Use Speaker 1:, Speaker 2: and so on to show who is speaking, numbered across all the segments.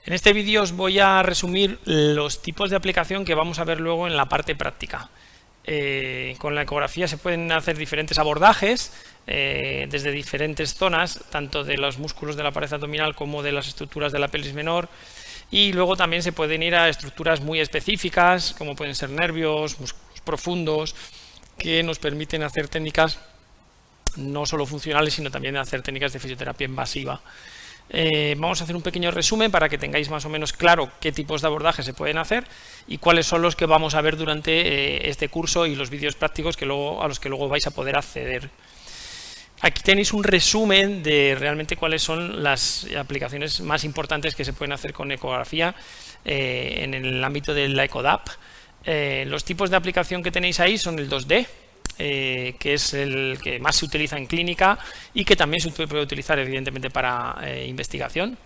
Speaker 1: En este vídeo os voy a resumir los tipos de aplicación que vamos a ver luego en la parte práctica. Con la ecografía se pueden hacer diferentes abordajes desde diferentes zonas, tanto de los músculos de la pared abdominal como de las estructuras de la pelvis menor, y luego también se pueden ir a estructuras muy específicas, como pueden ser nervios, músculos profundos, que nos permiten hacer técnicas no solo funcionales, sino también hacer técnicas de fisioterapia invasiva. Vamos a hacer un pequeño resumen para que tengáis más o menos claro qué tipos de abordajes se pueden hacer y cuáles son los que vamos a ver durante este curso y los vídeos prácticos a los que luego vais a poder acceder. Aquí tenéis un resumen de realmente cuáles son las aplicaciones más importantes que se pueden hacer con ecografía en el ámbito de la EcoDAP. Los tipos de aplicación que tenéis ahí son el 2D, que es el que más se utiliza en clínica y que también se puede utilizar evidentemente para investigación.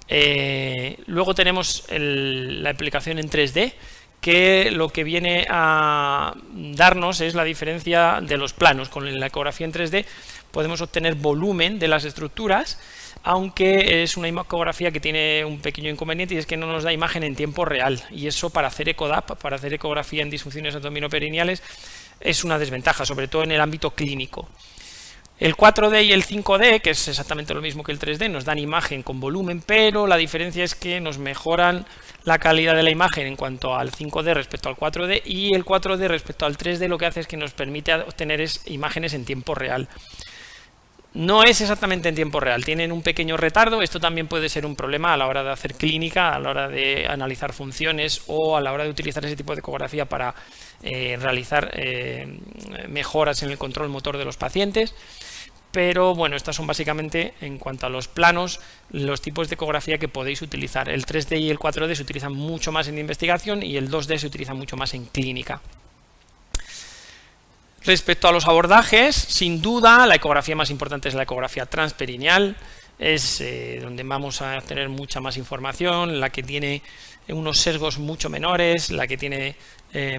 Speaker 1: Luego tenemos la aplicación en 3D, que lo que viene a darnos es la diferencia de los planos. Con la ecografía en 3D podemos obtener volumen de las estructuras, aunque es una ecografía que tiene un pequeño inconveniente, y es que no nos da imagen en tiempo real, y eso para hacer EcoDAP, para hacer ecografía en disfunciones abdominoperineales, es una desventaja, sobre todo en el ámbito clínico. El 4D y el 5D, que es exactamente lo mismo que el 3D, nos dan imagen con volumen, pero la diferencia es que nos mejoran la calidad de la imagen en cuanto al 5D respecto al 4D, y el 4D respecto al 3D lo que hace es que nos permite obtener imágenes en tiempo real. No es exactamente en tiempo real, tienen un pequeño retardo. Esto también puede ser un problema a la hora de hacer clínica, a la hora de analizar funciones o a la hora de utilizar ese tipo de ecografía para realizar mejoras en el control motor de los pacientes. Pero bueno, estas son básicamente, en cuanto a los planos, los tipos de ecografía que podéis utilizar. El 3D y el 4D se utilizan mucho más en investigación y el 2D se utiliza mucho más en clínica. Respecto a los abordajes, sin duda la ecografía más importante es la ecografía transperineal, es donde vamos a tener mucha más información, la que tiene unos sesgos mucho menores, la que tiene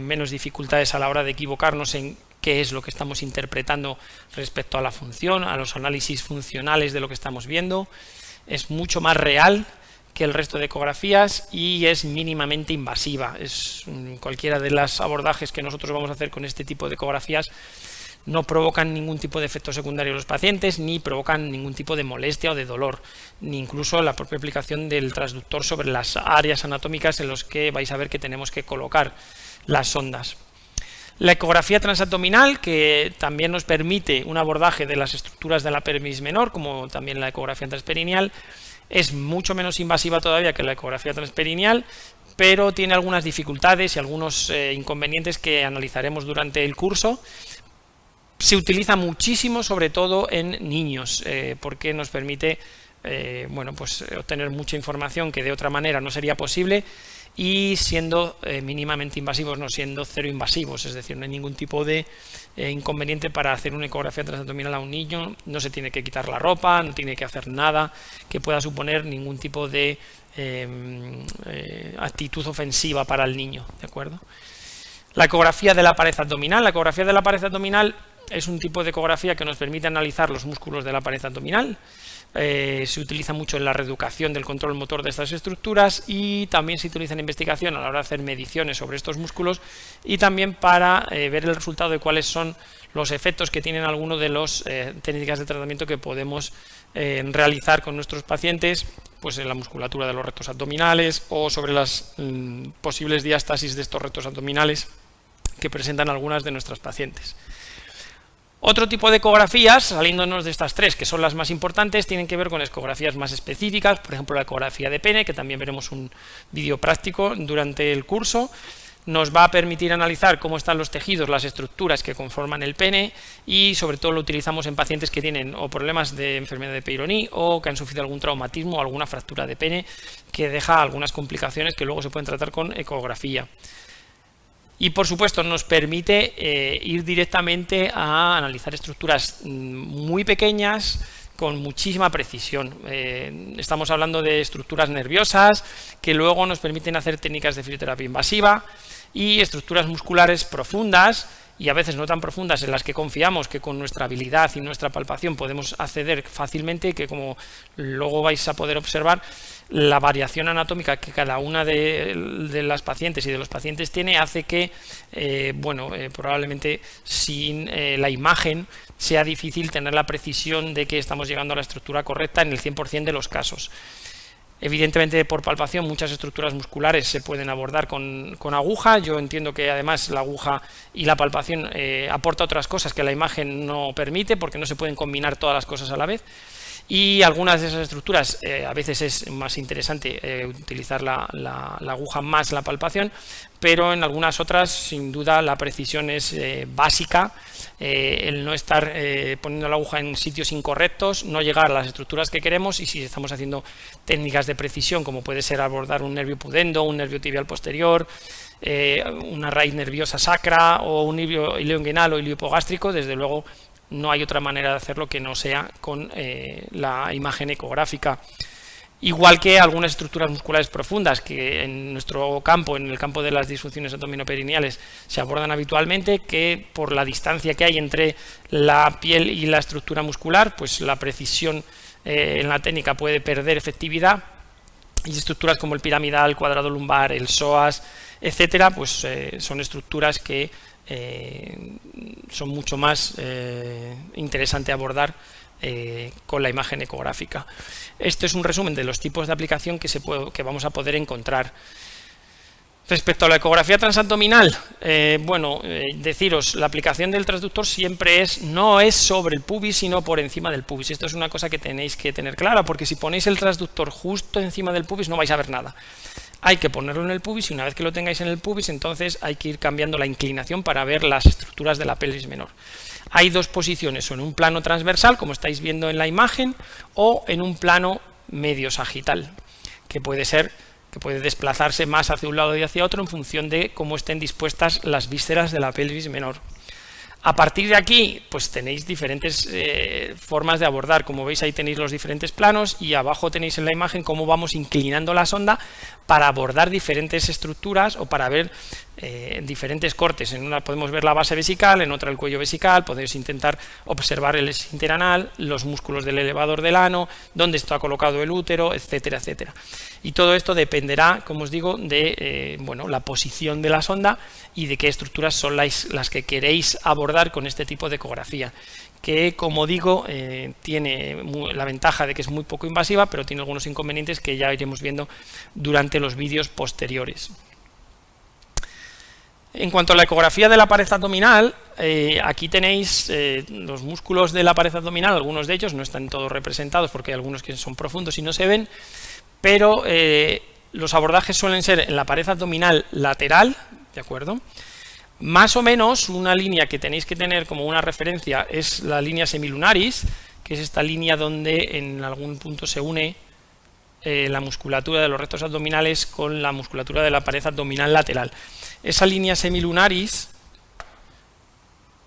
Speaker 1: menos dificultades a la hora de equivocarnos en qué es lo que estamos interpretando respecto a la función, a los análisis funcionales de lo que estamos viendo. Es mucho más real que el resto de ecografías y es mínimamente invasiva. Cualquiera de los abordajes que nosotros vamos a hacer con este tipo de ecografías no provocan ningún tipo de efecto secundario en los pacientes, ni provocan ningún tipo de molestia o de dolor, ni incluso la propia aplicación del transductor sobre las áreas anatómicas en las que vais a ver que tenemos que colocar las sondas. La ecografía transabdominal, que también nos permite un abordaje de las estructuras de la pelvis menor, como también la ecografía transperineal, es mucho menos invasiva todavía que la ecografía transperineal, pero tiene algunas dificultades y algunos inconvenientes que analizaremos durante el curso. Se utiliza muchísimo, sobre todo en niños, porque nos permite obtener mucha información que de otra manera no sería posible, y siendo mínimamente invasivos, no siendo cero invasivos, es decir, no hay ningún tipo de inconveniente para hacer una ecografía transabdominal a un niño. No se tiene que quitar la ropa, no tiene que hacer nada que pueda suponer ningún tipo de actitud ofensiva para el niño, ¿de acuerdo? La ecografía de la pared abdominal. La ecografía de la pared abdominal es un tipo de ecografía que nos permite analizar los músculos de la pared abdominal. Se utiliza mucho en la reeducación del control motor de estas estructuras, y también se utiliza en investigación a la hora de hacer mediciones sobre estos músculos, y también para ver el resultado de cuáles son los efectos que tienen algunos de las técnicas de tratamiento que podemos realizar con nuestros pacientes, pues en la musculatura de los rectos abdominales o sobre las posibles diástasis de estos rectos abdominales que presentan algunas de nuestras pacientes. Otro tipo de ecografías, saliéndonos de estas tres, que son las más importantes, tienen que ver con ecografías más específicas, por ejemplo la ecografía de pene, que también veremos un vídeo práctico durante el curso. Nos va a permitir analizar cómo están los tejidos, las estructuras que conforman el pene, y sobre todo lo utilizamos en pacientes que tienen o problemas de enfermedad de Peyronie o que han sufrido algún traumatismo o alguna fractura de pene que deja algunas complicaciones que luego se pueden tratar con ecografía. Y por supuesto nos permite ir directamente a analizar estructuras muy pequeñas con muchísima precisión. Estamos hablando de estructuras nerviosas que luego nos permiten hacer técnicas de fisioterapia invasiva, y estructuras musculares profundas y a veces no tan profundas, en las que confiamos que con nuestra habilidad y nuestra palpación podemos acceder fácilmente, que como luego vais a poder observar, la variación anatómica que cada una de las pacientes y de los pacientes tiene hace que probablemente sin la imagen sea difícil tener la precisión de que estamos llegando a la estructura correcta en el 100% de los casos. Evidentemente, por palpación, muchas estructuras musculares se pueden abordar con aguja. Yo entiendo que además la aguja y la palpación aporta otras cosas que la imagen no permite, porque no se pueden combinar todas las cosas a la vez. Y algunas de esas estructuras a veces es más interesante utilizar la aguja más la palpación, pero en algunas otras sin duda la precisión es básica, el no estar poniendo la aguja en sitios incorrectos, no llegar a las estructuras que queremos, y si estamos haciendo técnicas de precisión como puede ser abordar un nervio pudendo, un nervio tibial posterior, una raíz nerviosa sacra o un hilio inguinal o hilio hipogástrico, desde luego no hay otra manera de hacerlo que no sea con la imagen ecográfica. Igual que algunas estructuras musculares profundas que en nuestro campo, en el campo de las disfunciones abdominoperineales, se abordan habitualmente, que por la distancia que hay entre la piel y la estructura muscular, pues la precisión en la técnica puede perder efectividad, y estructuras como el piramidal, cuadrado lumbar, el psoas, etcétera, pues son estructuras que son mucho más interesante abordar con la imagen ecográfica. Este es un resumen de los tipos de aplicación que vamos a poder encontrar. Respecto a la ecografía transabdominal, deciros, la aplicación del transductor siempre no es sobre el pubis, sino por encima del pubis. Esto es una cosa que tenéis que tener clara, porque si ponéis el transductor justo encima del pubis no vais a ver nada. Hay que ponerlo en el pubis, y una vez que lo tengáis en el pubis, entonces hay que ir cambiando la inclinación para ver las estructuras de la pelvis menor. Hay dos posiciones, o en un plano transversal, como estáis viendo en la imagen, o en un plano medio sagital, que puede desplazarse más hacia un lado y hacia otro en función de cómo estén dispuestas las vísceras de la pelvis menor. A partir de aquí, pues tenéis diferentes formas de abordar. Como veis, ahí tenéis los diferentes planos, y abajo tenéis en la imagen cómo vamos inclinando la sonda para abordar diferentes estructuras o para ver diferentes cortes. En una podemos ver la base vesical, en otra el cuello vesical, podéis intentar observar el esfínter anal, los músculos del elevador del ano, dónde está colocado el útero, etcétera, etcétera. Y todo esto dependerá, como os digo, de la posición de la sonda y de qué estructuras son las que queréis abordar con este tipo de ecografía, que, como digo, tiene la ventaja de que es muy poco invasiva, pero tiene algunos inconvenientes que ya iremos viendo durante los vídeos posteriores. En cuanto a la ecografía de la pared abdominal, aquí tenéis los músculos de la pared abdominal. Algunos de ellos no están todos representados porque hay algunos que son profundos y no se ven, pero los abordajes suelen ser en la pared abdominal lateral, ¿de acuerdo? Más o menos una línea que tenéis que tener como una referencia es la línea semilunaris, que es esta línea donde en algún punto se une la musculatura de los rectos abdominales con la musculatura de la pared abdominal lateral. Esa línea semilunaris,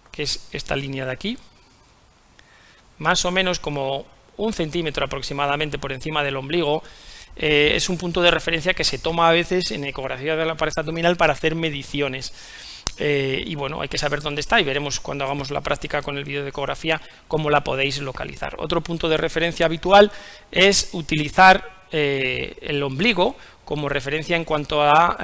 Speaker 1: que es esta línea de aquí, más o menos como 1 centímetro aproximadamente por encima del ombligo, es un punto de referencia que se toma a veces en ecografía de la pared abdominal para hacer mediciones. Y bueno, hay que saber dónde está, y veremos cuando hagamos la práctica con el vídeo de ecografía cómo la podéis localizar. Otro punto de referencia habitual es utilizar el ombligo como referencia en cuanto a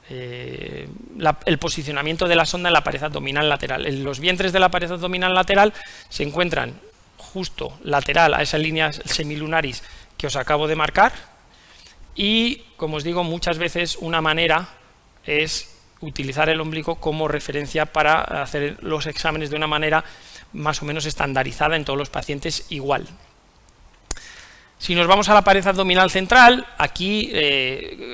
Speaker 1: el posicionamiento de la sonda en la pared abdominal lateral. En los vientres de la pared abdominal lateral se encuentran justo lateral a esa línea semilunaris que os acabo de marcar, y como os digo, muchas veces una manera es utilizar el ombligo como referencia para hacer los exámenes de una manera más o menos estandarizada en todos los pacientes igual. Si nos vamos a la pared abdominal central, aquí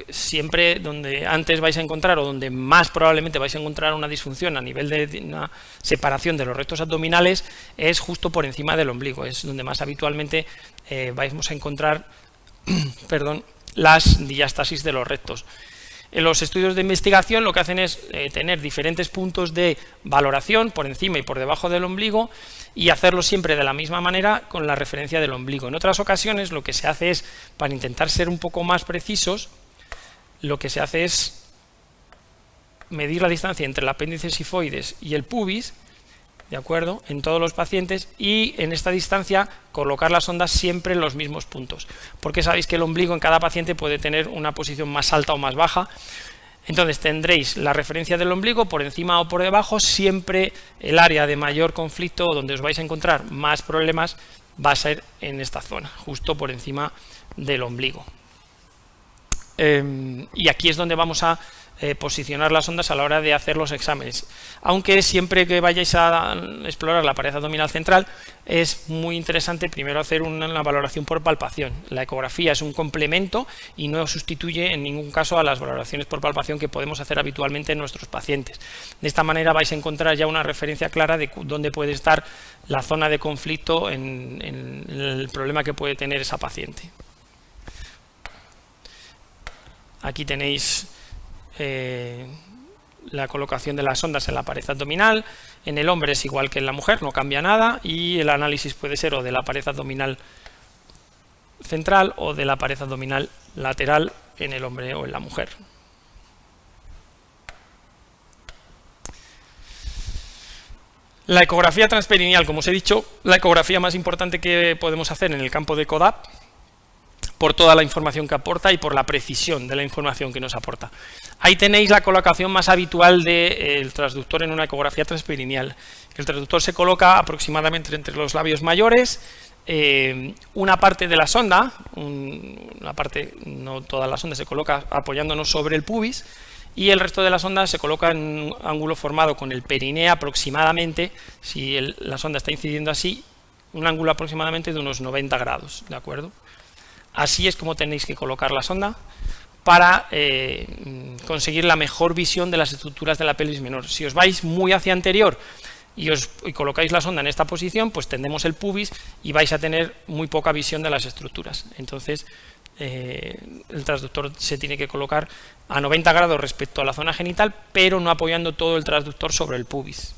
Speaker 1: siempre donde antes vais a encontrar, o donde más probablemente vais a encontrar una disfunción a nivel de una separación de los rectos abdominales, es justo por encima del ombligo. Es donde más habitualmente vais a encontrar las diástasis de los rectos. En los estudios de investigación lo que hacen es tener diferentes puntos de valoración por encima y por debajo del ombligo, y hacerlo siempre de la misma manera con la referencia del ombligo. En otras ocasiones lo que se hace es, para intentar ser un poco más precisos, lo que se hace es medir la distancia entre el apéndice sifoides y el pubis, ¿de acuerdo?, en todos los pacientes, y en esta distancia colocar las sondas siempre en los mismos puntos, porque sabéis que el ombligo en cada paciente puede tener una posición más alta o más baja. Entonces tendréis la referencia del ombligo por encima o por debajo. Siempre el área de mayor conflicto, o donde os vais a encontrar más problemas, va a ser en esta zona, justo por encima del ombligo. Y aquí es donde vamos a posicionar las sondas a la hora de hacer los exámenes, aunque siempre que vayáis a explorar la pared abdominal central es muy interesante primero hacer una valoración por palpación. La ecografía es un complemento y no sustituye en ningún caso a las valoraciones por palpación que podemos hacer habitualmente en nuestros pacientes. De esta manera vais a encontrar ya una referencia clara de dónde puede estar la zona de conflicto en el problema que puede tener esa paciente. Aquí tenéis la colocación de las sondas en la pared abdominal. En el hombre es igual que en la mujer, no cambia nada, y el análisis puede ser o de la pared abdominal central o de la pared abdominal lateral en el hombre o en la mujer. La ecografía transperineal, como os he dicho, la ecografía más importante que podemos hacer en el campo de CODAP, por toda la información que aporta y por la precisión de la información que nos aporta. Ahí tenéis la colocación más habitual del transductor en una ecografía transperineal. El transductor se coloca aproximadamente entre los labios mayores. Una parte de la sonda, una parte, no toda la sonda, se coloca apoyándonos sobre el pubis, y el resto de la sonda se coloca en un ángulo formado con el perineo aproximadamente, si la sonda está incidiendo así, un ángulo aproximadamente de unos 90 grados, ¿de acuerdo? Así es como tenéis que colocar la sonda para conseguir la mejor visión de las estructuras de la pelvis menor. Si os vais muy hacia anterior y colocáis la sonda en esta posición, pues tendemos el pubis y vais a tener muy poca visión de las estructuras. Entonces el transductor se tiene que colocar a 90 grados respecto a la zona genital, pero no apoyando todo el transductor sobre el pubis.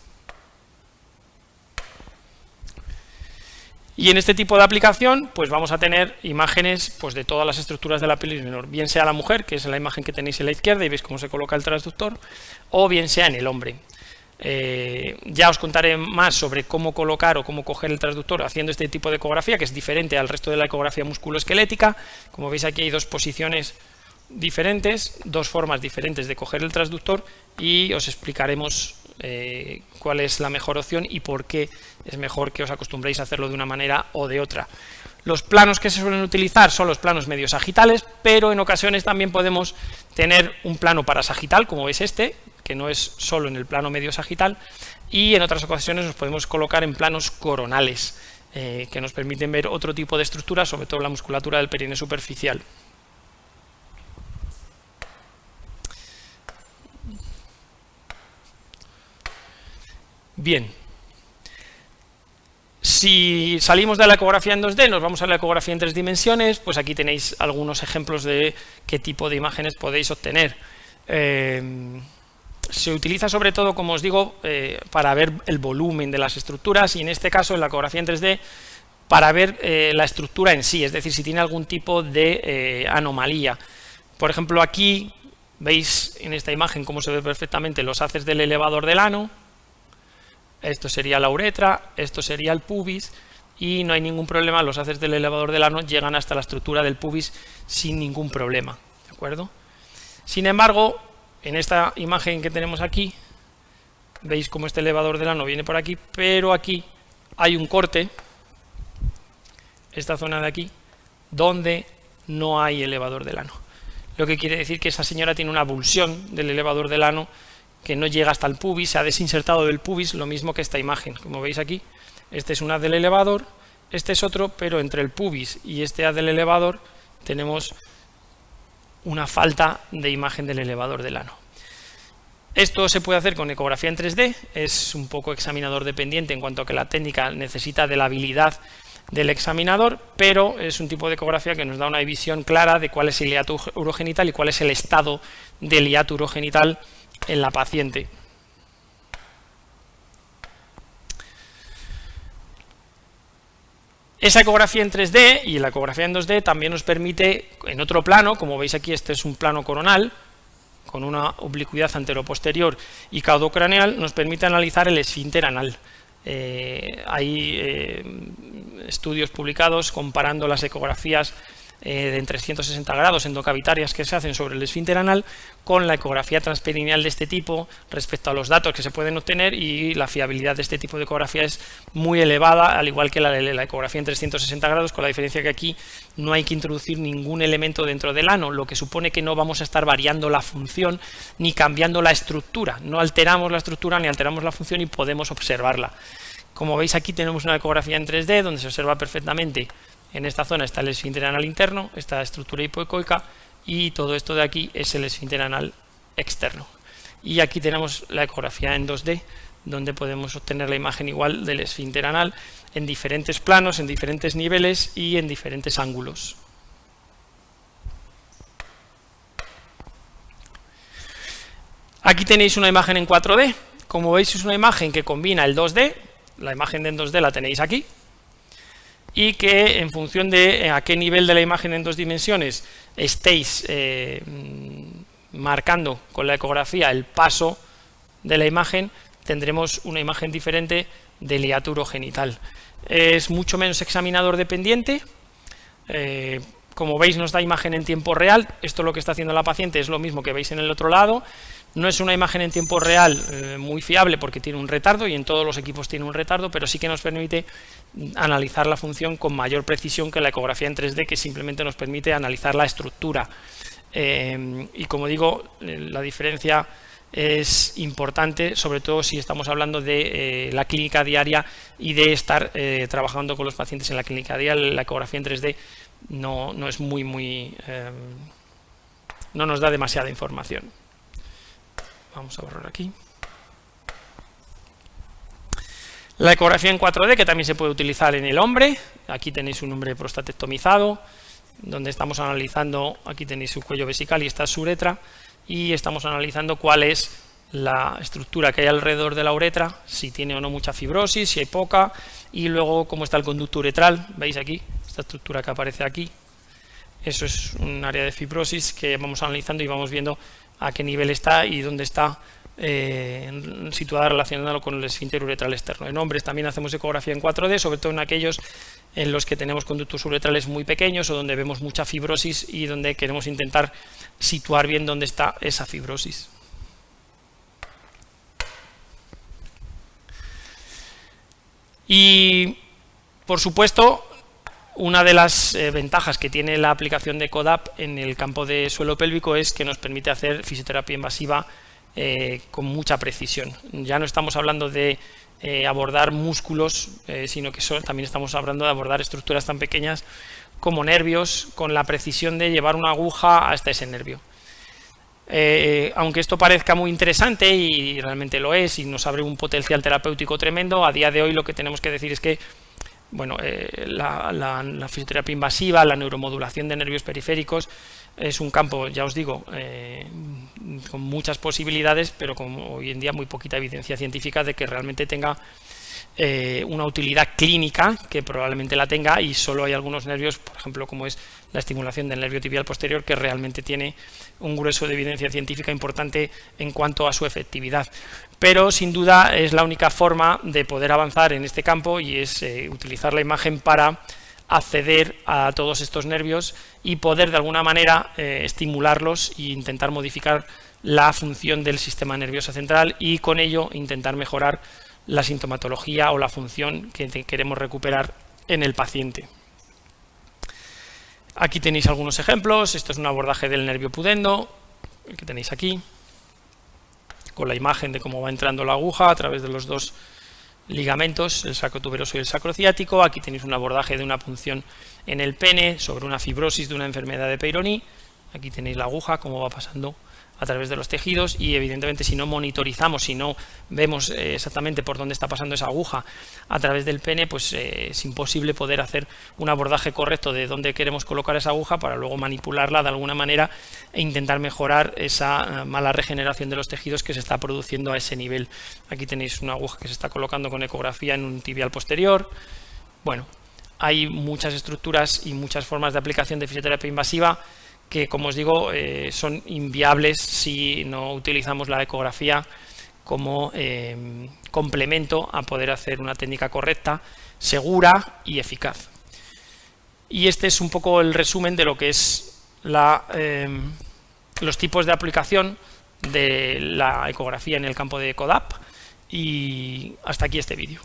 Speaker 1: Y en este tipo de aplicación pues vamos a tener imágenes pues de todas las estructuras de la pelvis menor, bien sea la mujer, que es la imagen que tenéis en la izquierda y veis cómo se coloca el transductor, o bien sea en el hombre. Ya os contaré más sobre cómo colocar o cómo coger el transductor haciendo este tipo de ecografía, que es diferente al resto de la ecografía musculoesquelética. Como veis, aquí hay dos posiciones diferentes, dos formas diferentes de coger el transductor, y os explicaremos cuál es la mejor opción y por qué es mejor que os acostumbréis a hacerlo de una manera o de otra. Los planos que se suelen utilizar son los planos medio sagitales, pero en ocasiones también podemos tener un plano parasagital, como es este, que no es solo en el plano medio sagital, y en otras ocasiones nos podemos colocar en planos coronales, que nos permiten ver otro tipo de estructuras, sobre todo la musculatura del perineo superficial. Bien, si salimos de la ecografía en 2D, nos vamos a la ecografía en 3 dimensiones, pues aquí tenéis algunos ejemplos de qué tipo de imágenes podéis obtener. Se utiliza sobre todo, como os digo, para ver el volumen de las estructuras, y en este caso en la ecografía en 3D para ver la estructura en sí, es decir, si tiene algún tipo de anomalía. Por ejemplo, aquí veis en esta imagen cómo se ve perfectamente los haces del elevador del ano. Esto sería la uretra, esto sería el pubis, y no hay ningún problema, los haces del elevador del ano llegan hasta la estructura del pubis sin ningún problema, ¿de acuerdo? Sin embargo, en esta imagen que tenemos aquí, veis cómo este elevador del ano viene por aquí, pero aquí hay un corte, esta zona de aquí, donde no hay elevador del ano. Lo que quiere decir que esa señora tiene una avulsión del elevador del ano que no llega hasta el pubis, se ha desinsertado del pubis, lo mismo que esta imagen. Como veis aquí, este es un haz del elevador, este es otro, pero entre el pubis y este haz del elevador tenemos una falta de imagen del elevador del ano. Esto se puede hacer con ecografía en 3D, es un poco examinador dependiente en cuanto a que la técnica necesita de la habilidad del examinador, pero es un tipo de ecografía que nos da una visión clara de cuál es el hiato urogenital y cuál es el estado del hiato urogenital en la paciente. Esa ecografía en 3D y la ecografía en 2D también nos permite, en otro plano, como veis aquí, este es un plano coronal, con una oblicuidad anteroposterior y caudocraneal, nos permite analizar el esfínter anal. Hay estudios publicados comparando las ecografías en 360 grados endocavitarias que se hacen sobre el esfínter anal con la ecografía transperineal de este tipo respecto a los datos que se pueden obtener, y la fiabilidad de este tipo de ecografía es muy elevada, al igual que la ecografía en 360 grados, con la diferencia que aquí no hay que introducir ningún elemento dentro del ano, lo que supone que no vamos a estar variando la función ni cambiando la estructura, no alteramos la estructura ni alteramos la función y podemos observarla. Como veis, aquí tenemos una ecografía en 3D donde se observa perfectamente. En esta zona está el esfínter anal interno, esta estructura hipoecoica, y todo esto de aquí es el esfínter anal externo. Y aquí tenemos la ecografía en 2D, donde podemos obtener la imagen igual del esfínter anal en diferentes planos, en diferentes niveles y en diferentes ángulos. Aquí tenéis una imagen en 4D. Como veis, es una imagen que combina el 2D, la imagen en 2D la tenéis aquí, y que en función de a qué nivel de la imagen en 2 dimensiones estéis marcando con la ecografía el paso de la imagen, tendremos una imagen diferente del hiato genital. Es mucho menos examinador dependiente. Como veis, nos da imagen en tiempo real. Esto lo que está haciendo la paciente es lo mismo que veis en el otro lado. No es una imagen en tiempo real muy fiable porque tiene un retardo, y en todos los equipos tiene un retardo, pero sí que nos permite analizar la función con mayor precisión que la ecografía en 3D, que simplemente nos permite analizar la estructura. Y como digo, la diferencia es importante, sobre todo si estamos hablando de la clínica diaria y de estar trabajando con los pacientes en la clínica diaria. La ecografía en 3D no es no nos da demasiada información. Vamos a borrar aquí. La ecografía en 4D, que también se puede utilizar en el hombre. Aquí tenéis un hombre prostatectomizado, donde estamos analizando, aquí tenéis su cuello vesical y esta es su uretra, y estamos analizando cuál es la estructura que hay alrededor de la uretra, si tiene o no mucha fibrosis, si hay poca, y luego cómo está el conducto uretral. Veis aquí, esta estructura que aparece aquí, eso es un área de fibrosis que vamos analizando y vamos viendo a qué nivel está y dónde está situada, relacionándolo con el esfínter uretral externo. En hombres también hacemos ecografía en 4D, sobre todo en aquellos en los que tenemos conductos uretrales muy pequeños o donde vemos mucha fibrosis y donde queremos intentar situar bien dónde está esa fibrosis. Y, por supuesto, una de las ventajas que tiene la aplicación de CODAP en el campo de suelo pélvico es que nos permite hacer fisioterapia invasiva con mucha precisión. Ya no estamos hablando de abordar músculos, sino que también estamos hablando de abordar estructuras tan pequeñas como nervios, con la precisión de llevar una aguja hasta ese nervio. Aunque esto parezca muy interesante, y realmente lo es, y nos abre un potencial terapéutico tremendo, a día de hoy lo que tenemos que decir es que bueno, la fisioterapia invasiva, la neuromodulación de nervios periféricos es un campo, ya os digo, con muchas posibilidades, pero con hoy en día muy poquita evidencia científica de que realmente tenga una utilidad clínica, que probablemente la tenga, y solo hay algunos nervios, por ejemplo, como es la estimulación del nervio tibial posterior, que realmente tiene un grueso de evidencia científica importante en cuanto a su efectividad. Pero sin duda es la única forma de poder avanzar en este campo, y es utilizar la imagen para acceder a todos estos nervios y poder de alguna manera estimularlos e intentar modificar la función del sistema nervioso central, y con ello intentar mejorar la sintomatología o la función que queremos recuperar en el paciente. Aquí tenéis algunos ejemplos. Esto es un abordaje del nervio pudendo, el que tenéis aquí, con la imagen de cómo va entrando la aguja a través de los dos ligamentos, el sacrotuberoso y el sacrociático. Aquí tenéis un abordaje de una punción en el pene sobre una fibrosis de una enfermedad de Peyronie. Aquí tenéis la aguja, cómo va pasando a través de los tejidos, y evidentemente si no monitorizamos, si no vemos exactamente por dónde está pasando esa aguja a través del pene, pues es imposible poder hacer un abordaje correcto de dónde queremos colocar esa aguja para luego manipularla de alguna manera e intentar mejorar esa mala regeneración de los tejidos que se está produciendo a ese nivel. Aquí tenéis una aguja que se está colocando con ecografía en un tibial posterior. Bueno, hay muchas estructuras y muchas formas de aplicación de fisioterapia invasiva que, como os digo, son inviables si no utilizamos la ecografía como complemento a poder hacer una técnica correcta, segura y eficaz. Y este es un poco el resumen de lo que es los tipos de aplicación de la ecografía en el campo de ECODAP, y hasta aquí este vídeo.